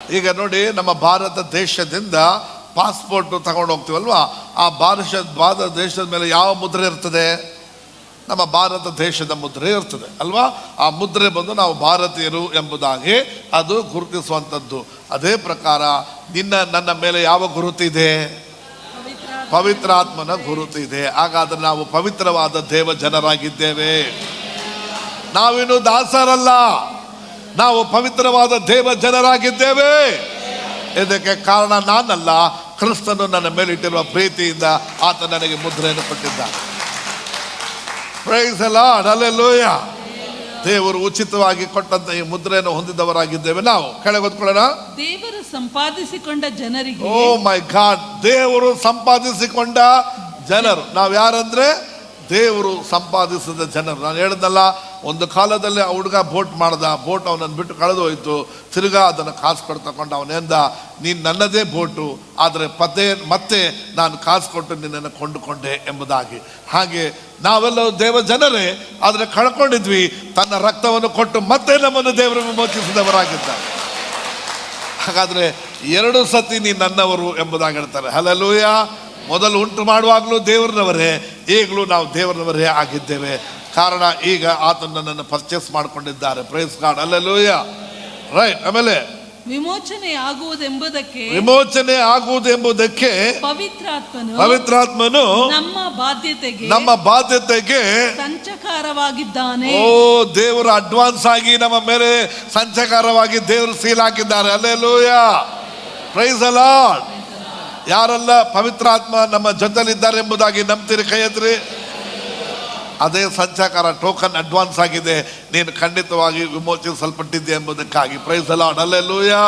ಈಗ ನೋಡಿ, ನಮ್ಮ ಭಾರತ ದೇಶದಿಂದ ಪಾಸ್ಪೋರ್ಟ್ ತಗೊಂಡು ಹೋಗ್ತೀವಲ್ವಾ, ಆ ಭಾರತ ದೇಶದ ಮೇಲೆ ಯಾವ ಮುದ್ರೆ ಇರ್ತದೆ? ನಮ್ಮ ಭಾರತ ದೇಶದ ಮುದ್ರೆ ಇರ್ತದೆ ಅಲ್ವಾ. ಆ ಮುದ್ರೆ ಬಂದು ನಾವು ಭಾರತೀಯರು ಎಂಬುದಾಗಿ ಅದು ಗುರುತಿಸುವಂಥದ್ದು. ಅದೇ ಪ್ರಕಾರ ನನ್ನ ಮೇಲೆ ಯಾವ ಗುರುತಿದೆ? ಪವಿತ್ರಾತ್ಮನ ಗುರುತು ಇದೆ. ಹಾಗಾದ್ರೆ ನಾವು ಪವಿತ್ರವಾದ ದೇವ ಜನರಾಗಿದ್ದೇವೆ. ನಾವಿನ್ನು ದಾಸರಲ್ಲ, ನಾವು ಪವಿತ್ರವಾದ ದೇವ ಜನರಾಗಿದ್ದೇವೆ. ಇದಕ್ಕೆ ಕಾರಣ ನಾನಲ್ಲ, ಕ್ರಿಸ್ತನು ನನ್ನ ಮೇಲಿಟ್ಟಿರುವ ಪ್ರೀತಿಯಿಂದ ಆತ ನನಗೆ ಮುದ್ರೆಯನ್ನು ಕೊಟ್ಟಿದ್ದಾನೆ. Praise the Lord, hallelujah. ದೇವರು ಉಚಿತವಾಗಿ ಕೊಟ್ಟಂತ ಈ ಮುದ್ರೆಯನ್ನು ಹೊಂದಿದವರಾಗಿದ್ದೇವೆ ನಾವು. ಕೆಳಗೆ ಓದ್ಕೊಳ್ಳೋಣ. ದೇವರು ಸಂಪಾದಿಸಿಕೊಂಡ ಜನರಿಗೆ, ಓ ಮೈ ಗಾಡ್, ದೇವರು ಸಂಪಾದಿಸಿಕೊಂಡ ಜನರು. ನಾವು ಯಾರಂದ್ರೆ ದೇವರು ಸಂಪಾದಿಸಿದ ಜನರು. ನಾನು ಹೇಳಿದ್ನಲ್ಲ, ಒಂದು ಕಾಲದಲ್ಲಿ ಆ ಹುಡುಗ ಬೋಟ್ ಮಾಡ್ದ, ಬೋಟ್ ಅವನನ್ನು ಬಿಟ್ಟು ಕಳೆದು ಹೋಯ್ತು. ತಿರ್ಗಾ ಅದನ್ನು ಕಾಸು ಕೊಟ್ಟು ತಗೊಂಡು ಅವನೆಂದ, ನೀನು ನನ್ನದೇ ಬೋಟು, ಆದರೆ ಮತ್ತೆ ನಾನು ಕಾಸು ಕೊಟ್ಟು ನಿನ್ನನ್ನು ಕೊಂಡುಕೊಂಡೆ ಎಂಬುದಾಗಿ. ಹಾಗೆ ನಾವೆಲ್ಲ ದೇವ ಜನರೇ, ಆದರೆ ಕಳ್ಕೊಂಡಿದ್ವಿ. ತನ್ನ ರಕ್ತವನ್ನು ಕೊಟ್ಟು ಮತ್ತೆ ನಮ್ಮನ್ನು ದೇವರು ವಿಮೋಚಿಸಿದವರಾಗಿದ್ದಾರೆ. ಹಾಗಾದರೆ 2 ಸತಿ ನೀನು ನನ್ನವರು ಎಂಬುದಾಗಿ ಹೇಳ್ತಾರೆ. ಹಲ್ಲೆಲೂಯಾ. ಮೊದಲು ಉಂಟು ಮಾಡುವಾಗಲೂ ದೇವರನವರೇ, ಈಗಲೂ ನಾವು ದೇವರನವರೇ ಆಗಿದ್ದೇವೆ. ಕಾರಣ ಈಗ ಆತನು ನನ್ನನ್ನು ಪರ್ಚೇಸ್ ಮಾಡಿಕೊಂಡಿದ್ದಾರೆ. Praise God, hallelujah. ರೈಟ್. ಆಮೇಲೆ ವಿಮೋಚನೆ ಆಗುವುದೆಂಬುದಕ್ಕೆ ಪವಿತ್ರಾತ್ಮನು ನಮ್ಮ ಬಾಧ್ಯತೆಗೆ ಸಂಚಕಾರವಾಗಿದ್ದಾನೆ. ಓ, ದೇವರು ಅಡ್ವಾನ್ಸ್ ಆಗಿ ನಮ್ಮ ಮೇಲೆ ಸಂಚಕಾರವಾಗಿ ದೇವರು ಸೀಲ್ ಹಾಕಿದ್ದಾರೆ. ಹಲ್ಲೆಲೂಯಾ. Praise the Lord. ಯಾರೆಲ್ಲ ಪವಿತ್ರಾತ್ಮ ನಮ್ಮ ಜೊತೆಲಿದ್ದಾರೆ ಎಂಬುದಾಗಿ ನಂಬ್ತೀರಿ? ಕೈ ಎತ್ತಿರಿ. ಅದೇ ಸಂಚಕಾರ, ಟೋಕನ್ ಅಡ್ವಾನ್ಸ್ ಆಗಿದೆ. ನೀನು ಖಂಡಿತವಾಗಿ ವಿಮೋಚಿಸಲ್ಪಟ್ಟಿದ್ದೆ ಎಂಬುದಕ್ಕಾಗಿ. Praise the Lord, hallelujah.